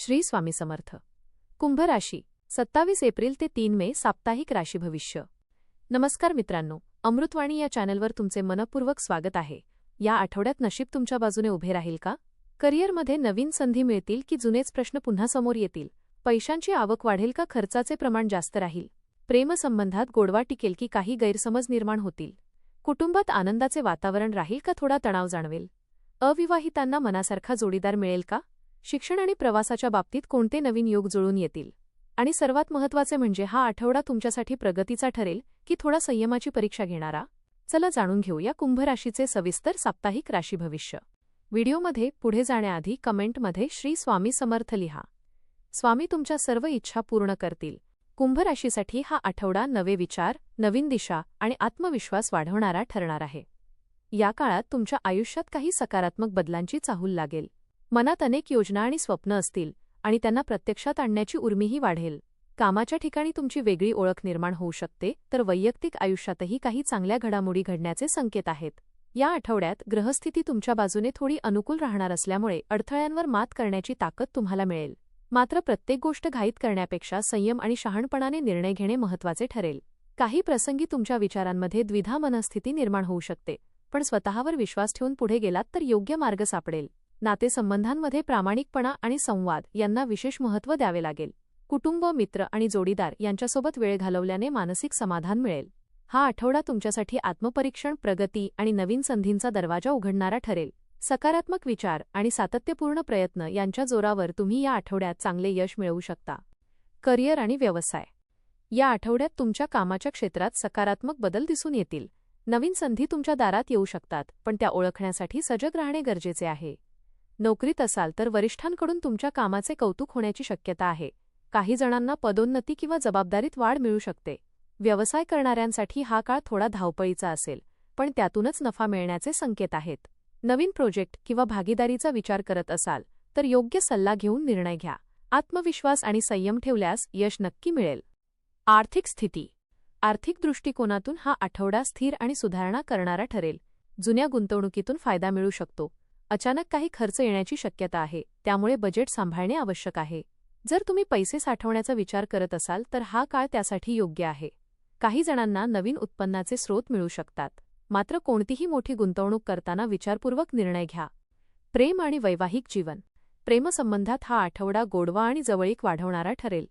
श्री स्वामी समर्थ. कुंभ राशी 27 एप्रिल ते 3 मे साप्ताहिक राशी भविष्य. नमस्कार मित्रांनो, अमृतवाणी या चॅनलवर तुमचे मनपूर्वक स्वागत आहे. या आठवड्यात नशीब तुमच्या बाजूने उभे राहील का? करिअरमध्ये नवीन संधी मिळतील की जुनेच प्रश्न पुन्हा समोर येतील? पैशांची आवक वाढेल का खर्चाचे प्रमाण जास्त राहील? प्रेमसंबंधात गोडवा टिकेल की काही गैरसमज निर्माण होतील? कुटुंबात आनंदाचे वातावरण राहील का थोडा तणाव जाणवेल? अविवाहितांना मनासारखा जोडीदार मिळेल का? शिक्षण आणि प्रवासाच्या बाबतीत कोणते नवीन योग जुळून येतील? आणि सर्वात महत्त्वाचे म्हणजे हा आठवडा तुमच्यासाठी प्रगतीचा ठरेल की थोडा संयमाची परीक्षा घेणारा? चला जाणून घेऊया कुंभ राशीचे सविस्तर साप्ताहिक राशी भविष्य. व्हिडिओमध्ये पुढे जाण्याआधी कमेंटमध्ये श्री स्वामी समर्थ लिहा. स्वामी तुमच्या सर्व इच्छा पूर्ण करतील. कुंभ राशीसाठी हा आठवडा नवे विचार, नवीन दिशा आणि आत्मविश्वास वाढवणारा ठरणार आहे. या काळात तुमच्या आयुष्यात काही सकारात्मक बदलांची चाहूल लागेल. मनात अनेक योजना आणि स्वप्न असतील आणि त्यांना प्रत्यक्षात आणण्याची उर्मीही वाढेल. कामाच्या ठिकाणी तुमची वेगळी ओळख निर्माण होऊ शकते, तर वैयक्तिक आयुष्यातही काही चांगल्या घडामोडी घडण्याचे संकेत आहेत. या आठवड्यात ग्रहस्थिती तुमच्या बाजूने थोडी अनुकूल राहणार असल्यामुळे अडथळ्यांवर मात करण्याची ताकद तुम्हाला मिळेल. मात्र प्रत्येक गोष्ट घाईत करण्यापेक्षा संयम आणि शहाणपणाने निर्णय घेणे महत्त्वाचे ठरेल. काही प्रसंगी तुमच्या विचारांमध्ये द्विधा मनस्थिती निर्माण होऊ शकते, पण स्वतःवर विश्वास ठेवून पुढे गेलात तर योग्य मार्ग सापडेल. नातेसंबंधांमध्ये प्रामाणिकपणा आणि संवाद यांना विशेष महत्त्व द्यावे लागेल. कुटुंब, मित्र आणि जोडीदार यांच्यासोबत वेळ घालवल्याने मानसिक समाधान मिळेल. हा आठवडा तुमच्यासाठी आत्मपरीक्षण, प्रगती आणि नवीन संधींचा दरवाजा उघडणारा ठरेल. सकारात्मक विचार आणि सातत्यपूर्ण प्रयत्न यांच्या जोरावर तुम्ही या आठवड्यात चांगले यश मिळवू शकता. करिअर आणि व्यवसाय. या आठवड्यात तुमच्या कामाच्या क्षेत्रात सकारात्मक बदल दिसून येतील. नवीन संधी तुमच्या दारात येऊ शकतात, पण त्या ओळखण्यासाठी सजग राहणे गरजेचे आहे. नोकरीत असाल तर वरिष्ठांकडून तुमच्या कामाचे कौतुक होण्याची शक्यता आहे. काही जणांना पदोन्नती किंवा जबाबदारीत वाढ मिळू शकते. व्यवसाय करणाऱ्यांसाठी हा काळ थोडा धावपळीचा असेल, पण त्यातूनच नफा मिळण्याचे संकेत आहेत. नवीन प्रोजेक्ट किंवा भागीदारीचा विचार करत असाल तर योग्य सल्ला घेऊन निर्णय घ्या. आत्मविश्वास आणि संयम ठेवल्यास यश नक्की मिळेल. आर्थिक स्थिती. आर्थिक दृष्टिकोनातून हा आठवडा स्थिर आणि सुधारणा करणारा ठरेल. जुन्या गुंतवणुकीतून फायदा मिळू शकतो. अचानक काही खर्च येण्याची शक्यता आहे, त्यामुळे बजेट सांभाळणे आवश्यक आहे. जर तुम्ही पैसे साठवण्याचा विचार करत असाल तर हा काळ त्यासाठी योग्य आहे. काही जणांना नवीन उत्पन्नाचे स्रोत मिळू शकतात, मात्र कोणतीही मोठी गुंतवणूक करताना विचारपूर्वक निर्णय घ्या. प्रेम आणि वैवाहिक जीवन. प्रेमसंबंधात हा आठवडा गोडवा आणि जवळीक वाढवणारा ठरेल.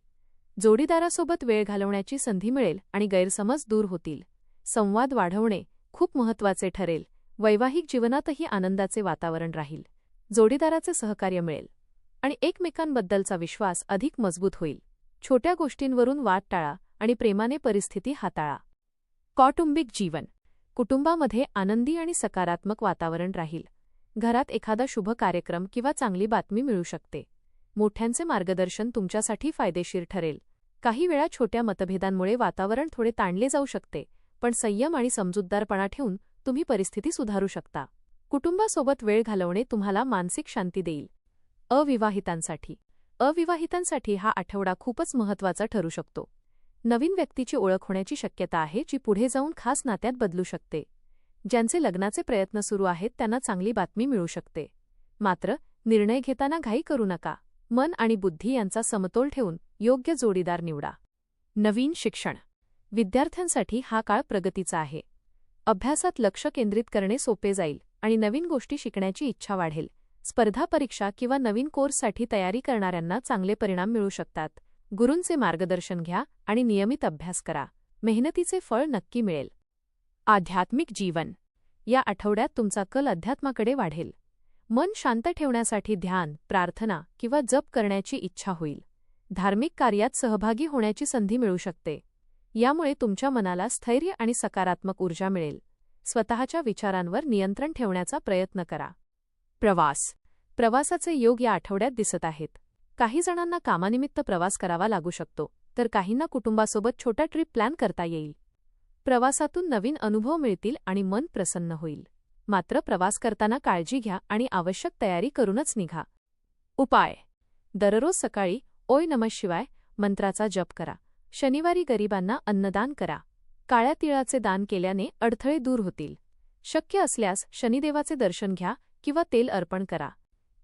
जोडीदारासोबत वेळ घालवण्याची संधी मिळेल आणि गैरसमज दूर होतील. संवाद वाढवणे खूप महत्त्वाचे ठरेल. वैवाहिक जीवनातही आनंदाचे वातावरण राहील. जोडीदाराचे सहकार्य मिळेल आणि एकमेकांबद्दलचा विश्वास अधिक मजबूत होईल. छोट्या गोष्टींवरून वाद टाळा आणि प्रेमाने परिस्थिती हाताळा. कौटुंबिक जीवन. कुटुंबामध्ये आनंदी आणि सकारात्मक वातावरण राहील. घरात एखादा शुभ कार्यक्रम किंवा चांगली बातमी मिळू शकते. मोठ्यांचे मार्गदर्शन तुमच्यासाठी फायदेशीर ठरेल. काही वेळा छोट्या मतभेदांमुळे वातावरण थोडे ताणले जाऊ शकते, पण संयम आणि समजूतदारपणा ठेवून तुम्ही परिस्थिती सुधारू शकता. कुटुंबासोबत वेळ घालवणे तुम्हाला मानसिक शांती देईल. अविवाहितांसाठी. अविवाहितांसाठी हा आठवडा खूपच महत्त्वाचा ठरू शकतो. नवीन व्यक्तीची ओळख होण्याची शक्यता आहे, जी पुढे जाऊन खास नात्यात बदलू शकते. ज्यांचे लग्नाचे प्रयत्न सुरू आहेत त्यांना चांगली बातमी मिळू शकते. मात्र निर्णय घेताना घाई करू नका. मन आणि बुद्धी यांचा समतोल ठेवून योग्य जोडीदार निवडा. नवीन शिक्षण. विद्यार्थ्यांसाठी हा काळ प्रगतीचा आहे. अभ्यासात लक्ष केंद्रित करणे सोपे जाईल आणि नवीन गोष्टी शिकण्याची इच्छा वाढेल. स्पर्धा परीक्षा किंवा नवीन कोर्ससाठी तयारी करणाऱ्यांना चांगले परिणाम मिळू शकतात. गुरूंचे मार्गदर्शन घ्या आणि नियमित अभ्यास करा. मेहनतीचे फळ नक्की मिळेल. आध्यात्मिक जीवन. या आठवड्यात तुमचा कल अध्यात्माकडे वाढेल. मन शांत ठेवण्यासाठी ध्यान, प्रार्थना किंवा जप करण्याची इच्छा होईल. धार्मिक कार्यात सहभागी होण्याची संधी मिळू शकते. यामुळे तुमच्या मनाला स्थैर्य आणि सकारात्मक ऊर्जा मिळेल. स्वतःच्या विचारांवर नियंत्रण ठेवण्याचा प्रयत्न करा. प्रवास. प्रवासाचे योग या आठवड्यात दिसत आहेत. काही जणांना कामानिमित्त प्रवास करावा लागू शकतो, तर काहींना कुटुंबासोबत छोटा ट्रिप प्लॅन करता येईल. प्रवासातून नवीन अनुभव मिळतील आणि मन प्रसन्न होईल. मात्र प्रवास करताना काळजी घ्या आणि आवश्यक तयारी करूनच निघा. उपाय. दररोज सकाळी ओय नमः शिवाय मंत्राचा जप करा. शनिवारी गरिबांना अन्नदान करा. काळ्या तिळाचे दान केल्याने अडथळे दूर होतील. शक्य असल्यास शनिदेवाचे दर्शन घ्या किंवा तेल अर्पण करा.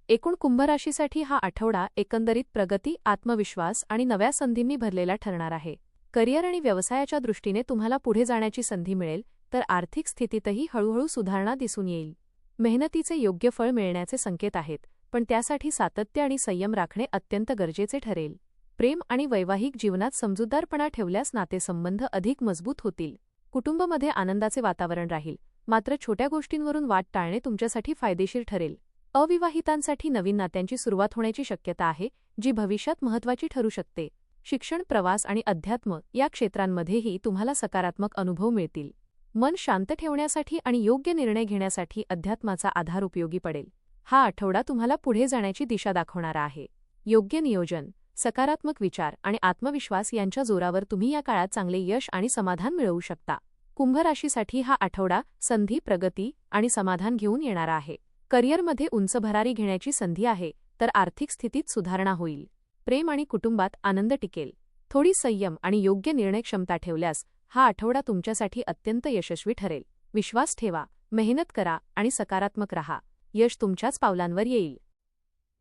एकूण कुंभ राशीसाठी हा आठवडा एकंदरीत प्रगती, आत्मविश्वास आणि नव्या संधींनी भरलेला ठरणार आहे. करिअर आणि व्यवसायाच्या दृष्टीने तुम्हाला पुढे जाण्याची संधी मिळेल, तर आर्थिक स्थितीतही हळूहळू सुधारणा दिसून येईल. मेहनतीचे योग्य फळ मिळण्याचे संकेत आहेत, पण त्यासाठी सातत्य आणि संयम राखणे अत्यंत गरजेचे ठरेल. प्रेम आणि वैवाहिक जीवनात समजूतदारपणा ठेवल्यास नातेसंबंध अधिक मजबूत होतील. कुटुंबामध्ये आनंदाचे वातावरण राहील, मात्र छोट्या गोष्टींवरून वाद टाळणे तुमच्यासाठी फायदेशीर ठरेल. अविवाहितांसाठी नवीन नात्यांची सुरुवात होण्याची शक्यता आहे, जी भविष्यात महत्त्वाची ठरू शकते. शिक्षण, प्रवास आणि अध्यात्म या क्षेत्रांमध्येही तुम्हाला सकारात्मक अनुभव मिळतील. मन शांत ठेवण्यासाठी आणि योग्य निर्णय घेण्यासाठी अध्यात्माचा आधार उपयोगी पडेल. हा आठवडा तुम्हाला पुढे जाण्याची दिशा दाखवणारा आहे. योग्य नियोजन, सकारात्मक विचार आणि आत्मविश्वास यांच्या जोरावर तुम्ही या काळात चांगले यश आणि समाधान मिळवू शकता. कुंभ राशीसाठी हा आठवडा संधी, प्रगती आणि समाधान घेऊन येणारा आहे. करिअरमध्ये उंच भरारी घेण्याची संधी आहे, तर आर्थिक स्थितीत सुधारणा होईल. प्रेम आणि कुटुंबात आनंद टिकेल. थोडी संयम आणि योग्य निर्णय क्षमता ठेवल्यास हा आठवडा तुमच्यासाठी अत्यंत यशस्वी ठरेल. विश्वास ठेवा, मेहनत करा आणि सकारात्मक रहा. यश तुमच्याच पावलांवर येईल.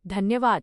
धन्यवाद.